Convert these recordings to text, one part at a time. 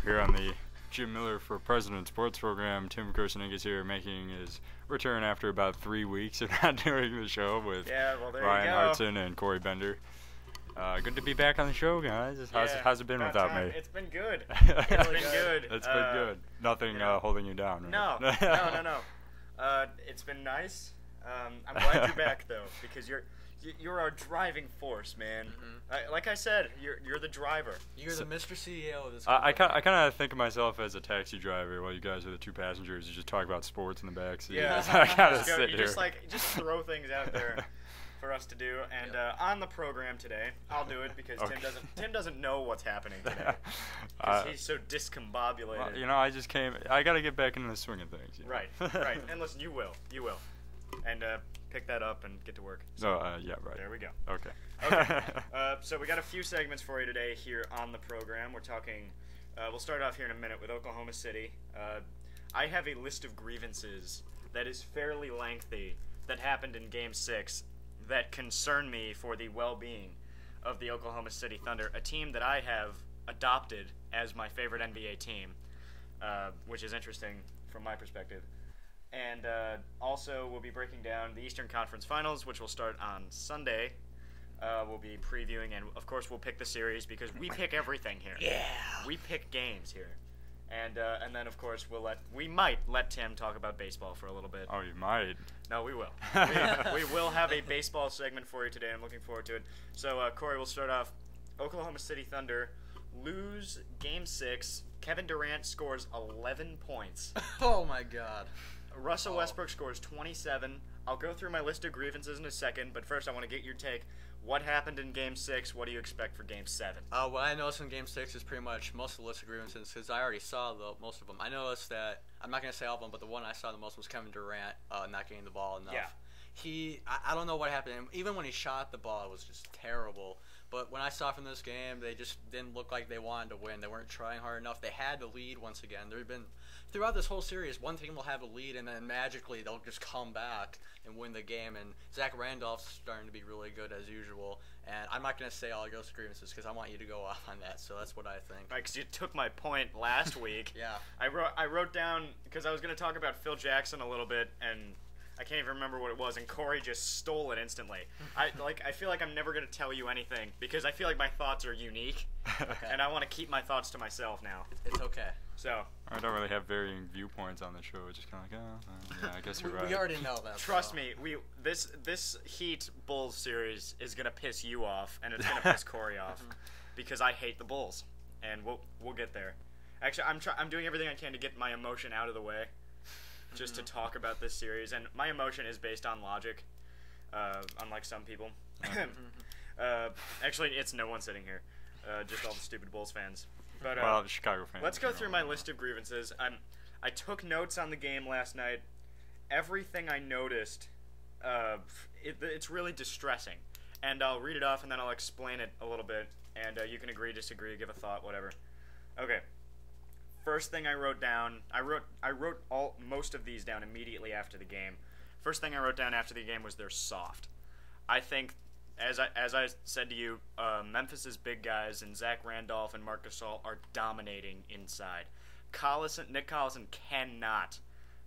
here on the Jim Miller for President Sports Program. Tim Kirsening is here making his return after about 3 weeks of not doing the show with Ryan Hartson and Corey Bender. Good to be back on the show, guys. How's it been without me? It's been good. It's been good. It's been good. Nothing holding you down, right? No. It's been nice. I'm glad you're back, though, because you're our driving force, man. Mm-hmm. Like I said, you're the driver. You're the Mr. CEO of this company. I kind of think of myself as a taxi driver while you guys are the two passengers. You just talk about sports in the backseat. Yeah. I kind of sit here. Just throw things out there for us to do. And on the program today, I'll do it because Tim doesn't know what's happening today. Because he's so discombobulated. Well, I got to get back into the swing of things. Right. And listen, you will. And pick that up and get to work. Yeah, right. There we go. Okay. So we got a few segments for you today here on the program. We're talking, we'll start off here in a minute with Oklahoma City. I have a list of grievances that is fairly lengthy that happened in Game 6 that concern me for the well-being of the Oklahoma City Thunder, a team that I have adopted as my favorite NBA team, which is interesting from my perspective. And also, we'll be breaking down the Eastern Conference Finals, which will start on Sunday. We'll be previewing, and of course, we'll pick the series because we pick everything here. Yeah. We pick games here, and then of course we might let Tim talk about baseball for a little bit. Oh, you might. No, we will. We will have a baseball segment for you today. I'm looking forward to it. So, Corey, we'll start off. Oklahoma City Thunder lose Game 6. Kevin Durant scores 11 points. Oh my God. Russell Westbrook scores 27. I'll go through my list of grievances in a second, but first I want to get your take. What happened in Game 6? What do you expect for Game 7? What I noticed in Game 6 is pretty much most of the list of grievances, because I already saw most of them. I noticed that, I'm not going to say all of them, but the one I saw the most was Kevin Durant not getting the ball enough. Yeah. I don't know what happened. Even when he shot the ball, it was just terrible. But when I saw from this game, they just didn't look like they wanted to win. They weren't trying hard enough. They had the lead once again. Throughout this whole series, one team will have a lead, and then magically they'll just come back and win the game. And Zach Randolph's starting to be really good as usual. And I'm not going to say all those grievances because I want you to go off on that. So that's what I think. Right, because you took my point last week. Yeah. I wrote down, because I was going to talk about Phil Jackson a little bit, and I can't even remember what it was, and Corey just stole it instantly. I feel like I'm never going to tell you anything because I feel like my thoughts are unique, and I want to keep my thoughts to myself now. It's okay. So I don't really have varying viewpoints on the show. It's just kind of like, yeah, I guess you're right. We already know that. Trust me, this Heat Bulls series is going to piss you off, and it's going to piss Corey off because I hate the Bulls, and we'll get there. Actually, I'm doing everything I can to get my emotion out of the way. Just to talk about this series, and my emotion is based on logic, unlike some people. Actually, it's no one sitting here, just all the stupid Bulls fans. But well, Chicago fans. Let's go through my list of grievances. I took notes on the game last night. Everything I noticed, it's really distressing, and I'll read it off and then I'll explain it a little bit, and you can agree, disagree, give a thought, whatever. Okay. First thing I wrote down, I wrote most of these down immediately after the game. First thing I wrote down after the game was they're soft. I think, as I said to you, Memphis's big guys and Zach Randolph and Marc Gasol are dominating inside. Nick Collison cannot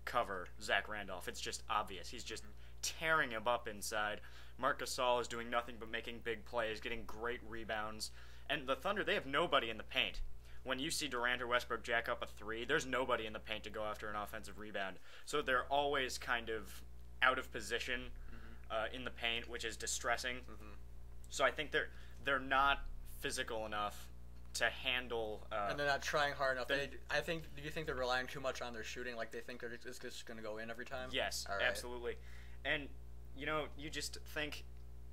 cover Zach Randolph. It's just obvious. He's just tearing him up inside. Marc Gasol is doing nothing but making big plays, getting great rebounds. And the Thunder, they have nobody in the paint. When you see Durant or Westbrook jack up a three, there's nobody in the paint to go after an offensive rebound. So they're always kind of out of position in the paint, which is distressing. So I think they're not physical enough to handle. And they're not trying hard enough. Do you think they're relying too much on their shooting? Like they think it's just going to go in every time? Yes, right. Absolutely. And you just think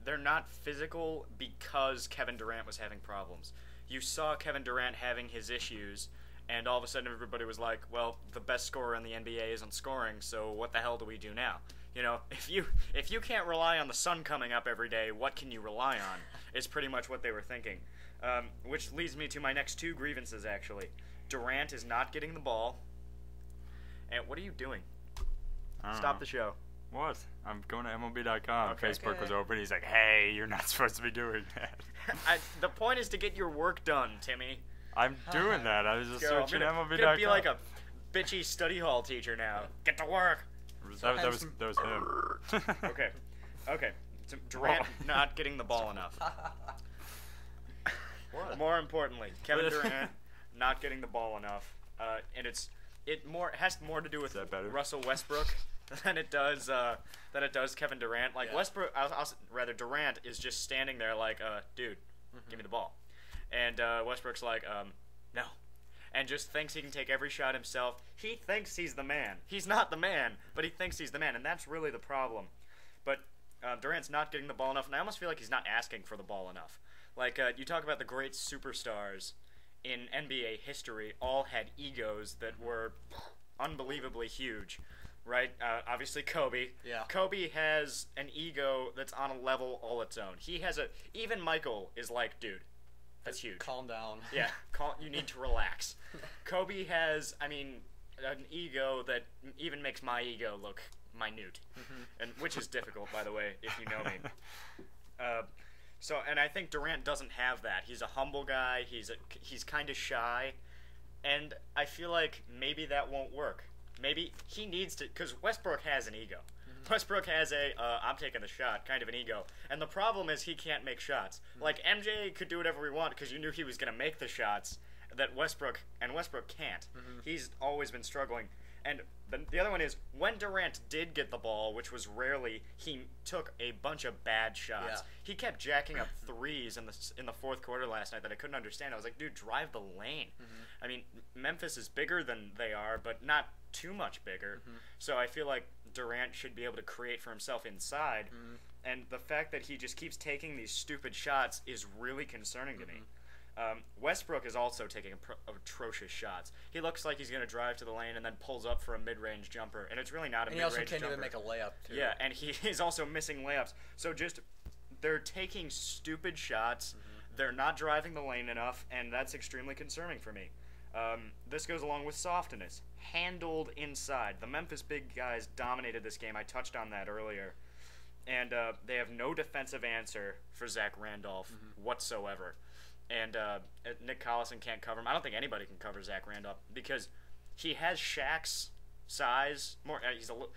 they're not physical because Kevin Durant was having problems. You saw Kevin Durant having his issues, and all of a sudden everybody was like, well, the best scorer in the NBA isn't scoring, so what the hell do we do now? If you can't rely on the sun coming up every day, what can you rely on? Is pretty much what they were thinking. Which leads me to my next two grievances, actually. Durant is not getting the ball. And what are you doing? Stop the show. What? I'm going to MLB.com. Okay. Facebook was open. He's like, hey, you're not supposed to be doing that. The point is to get your work done, Timmy. I'm doing that. I was just searching MLB.com. I'm gonna be like a bitchy study hall teacher now. Get to work. That was him. Okay. So Durant not getting the ball enough. More importantly, Kevin Durant not getting the ball enough, and it has more to do with Russell Westbrook than it does Kevin Durant. Like Westbrook, rather Durant is just standing there like, dude, give me the ball, and Westbrook's like, no, and just thinks he can take every shot himself. He thinks he's the man. He's not the man, but he thinks he's the man, and that's really the problem. But Durant's not getting the ball enough, and I almost feel like he's not asking for the ball enough. Like, you talk about the great superstars in NBA history all had egos that were unbelievably huge, right? Obviously Kobe. Yeah. Kobe has an ego that's on a level all its own. Even Michael is like, dude, that's huge. Calm down. Yeah, you need to relax. Kobe has, an ego that even makes my ego look minute, and which is difficult, by the way, if you know me. And I think Durant doesn't have that. He's a humble guy. He's kind of shy, and I feel like maybe that won't work. Maybe he needs to, because Westbrook has an ego. Westbrook has I'm taking the shot kind of an ego, and the problem is he can't make shots. Like MJ could do whatever we want because you knew he was going to make the shots that Westbrook can't. He's always been struggling. And the other one is, when Durant did get the ball, which was rarely, he took a bunch of bad shots. Yeah. He kept jacking up threes in the fourth quarter last night that I couldn't understand. I was like, dude, drive the lane. Memphis is bigger than they are, but not too much bigger. So I feel like Durant should be able to create for himself inside. And the fact that he just keeps taking these stupid shots is really concerning to me. Westbrook is also taking atrocious shots. He looks like he's going to drive to the lane and then pulls up for a mid-range jumper, and it's really not a mid-range jumper. And he also can't even make a layup, too. Yeah, and he is also missing layups. So they're taking stupid shots. They're not driving the lane enough, and that's extremely concerning for me. This goes along with softness. Handled inside. The Memphis big guys dominated this game. I touched on that earlier. And they have no defensive answer for Zach Randolph whatsoever. And Nick Collison can't cover him. I don't think anybody can cover Zach Randolph because he has Shaq's size.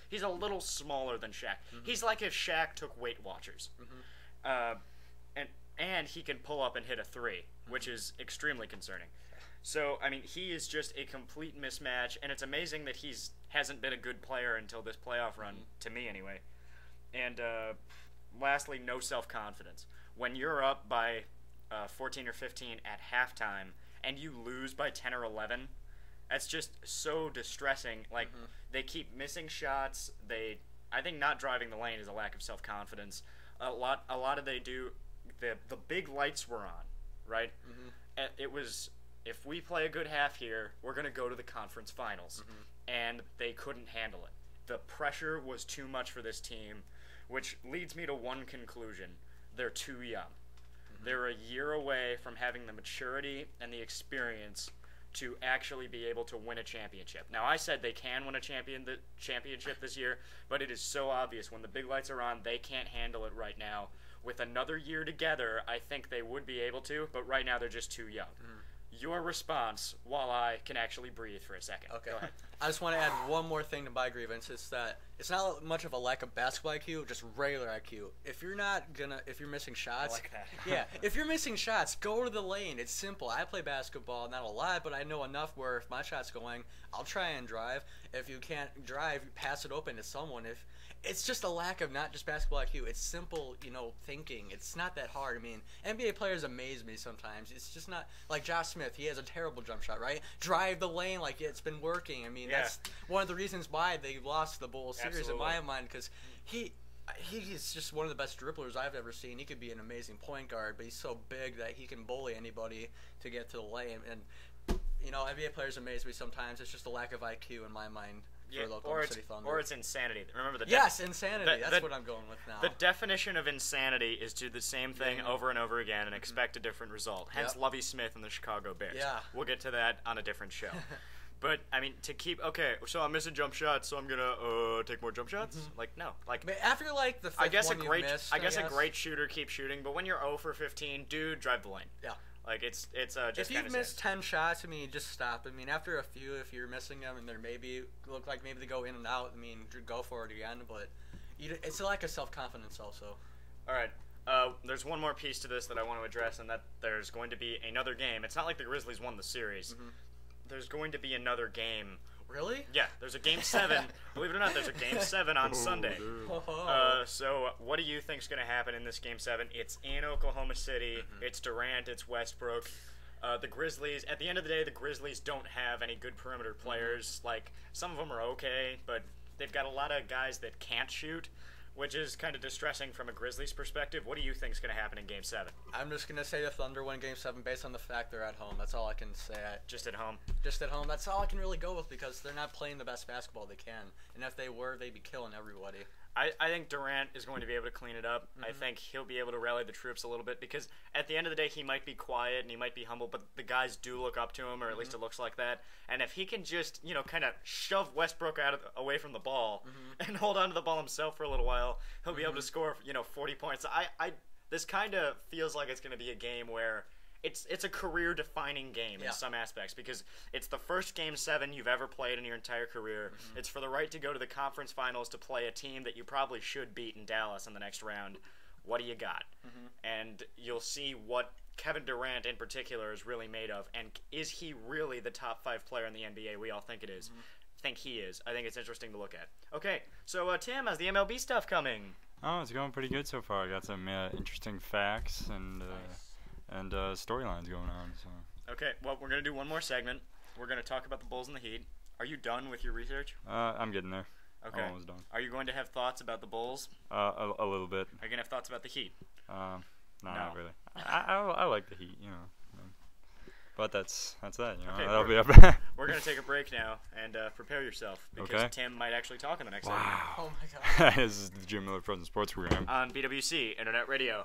He's a little smaller than Shaq. He's like if Shaq took Weight Watchers. And he can pull up and hit a three, which is extremely concerning. So, he is just a complete mismatch, and it's amazing that hasn't been a good player until this playoff run, to me anyway. And lastly, no self-confidence. When you're up by 14 or 15 at halftime and you lose by 10 or 11, that's just so distressing. Like, they keep missing shots. I think not driving the lane is a lack of self-confidence. A lot of they do, the big lights were on, right? It was, if we play a good half here, we're going to go to the conference finals. And they couldn't handle it. The pressure was too much for this team, which leads me to one conclusion. They're too young. They're a year away from having the maturity and the experience to actually be able to win a championship. Now, I said they can win a championship this year, but it is so obvious. When the big lights are on, they can't handle it right now. With another year together, I think they would be able to, but right now they're just too young. Your response, while I can actually breathe for a second. Okay. Go ahead. I just want to add one more thing to my grievance. It's that it's not much of a lack of basketball IQ, just regular IQ. If you're missing shots, I like that. Yeah, if you're missing shots, go to the lane. It's simple. I play basketball, not a lot, but I know enough where if my shot's going, I'll try and drive. If you can't drive, pass it open to someone. It's just a lack of not just basketball IQ. It's simple, thinking. It's not that hard. NBA players amaze me sometimes. It's just not like Josh Smith. He has a terrible jump shot, right? Drive the lane like it's been working. That's one of the reasons why they lost the Bulls series in my mind, because he's just one of the best dribblers I've ever seen. He could be an amazing point guard, but he's so big that he can bully anybody to get to the lane. And NBA players amaze me sometimes. It's just a lack of IQ in my mind. Or it's insanity. Remember insanity. That's what I'm going with now. The definition of insanity is do the same thing over and over again and expect a different result. Hence Lovie Smith and the Chicago Bears. Yeah. We'll get to that on a different show. But, so I'm missing jump shots, so I'm going to take more jump shots? No. After, the fifth I guess a great shooter keeps shooting, but when you're 0 for 15, dude, drive the lane. Yeah. Like it's just if you've missed 10 shots, I mean, just stop. I mean, after a few, if you're missing them and they're maybe look like maybe they go in and out, I mean, go for it again. But it's a lack of self-confidence also. All right. There's one more piece to this that I want to address, and that there's going to be another game. It's not like the Grizzlies won the series. Mm-hmm. There's going to be another game. Really? Yeah, there's a Game 7. Believe it or not, there's a Game 7 on Sunday. So what do you think's going to happen in this Game 7? It's in Oklahoma City. Mm-hmm. It's Durant. It's Westbrook. The Grizzlies, at the end of the day, the Grizzlies don't have any good perimeter players. Mm-hmm. Like, some of them are okay, but they've got a lot of guys that can't shoot, which is kind of distressing from a Grizzlies perspective. What do you think is going to happen in Game 7? I'm just going to say the Thunder win Game 7 based on the fact they're at home. That's all I can say. Just at home? Just at home. That's all I can really go with because they're not playing the best basketball they can. And if they were, they'd be killing everybody. I think Durant is going to be able to clean it up. Mm-hmm. I think he'll be able to rally the troops a little bit because at the end of the day, he might be quiet and he might be humble, but the guys do look up to him, or at least it looks like that. And if he can just, kind of shove Westbrook away from the ball and hold on to the ball himself for a little while, he'll be able to score, 40 points. This kind of feels like it's going to be a game where it's a career-defining game in some aspects because it's the first Game 7 you've ever played in your entire career. Mm-hmm. It's for the right to go to the conference finals to play a team that you probably should beat in Dallas in the next round. What do you got? Mm-hmm. And you'll see what Kevin Durant in particular is really made of, and is he really the top 5 player in the NBA? We all think it is. Mm-hmm. I think he is. I think it's interesting to look at. Okay, so Tim, how's the MLB stuff coming? Oh, it's going pretty good so far. I got some interesting facts and storylines going on. So. Okay, well, we're going to do one more segment. We're going to talk about the Bulls and the Heat. Are you done with your research? I'm getting there. Okay. I'm almost done. Are you going to have thoughts about the Bulls? A little bit. Are you going to have thoughts about the Heat? No, not really. I like the Heat, But that's that, Okay, that'll be up. We're going to take a break now and prepare yourself because Tim might actually talk in the next segment. Oh, my God. This is the Jim Miller Frozen Sports Program. On BWC Internet Radio.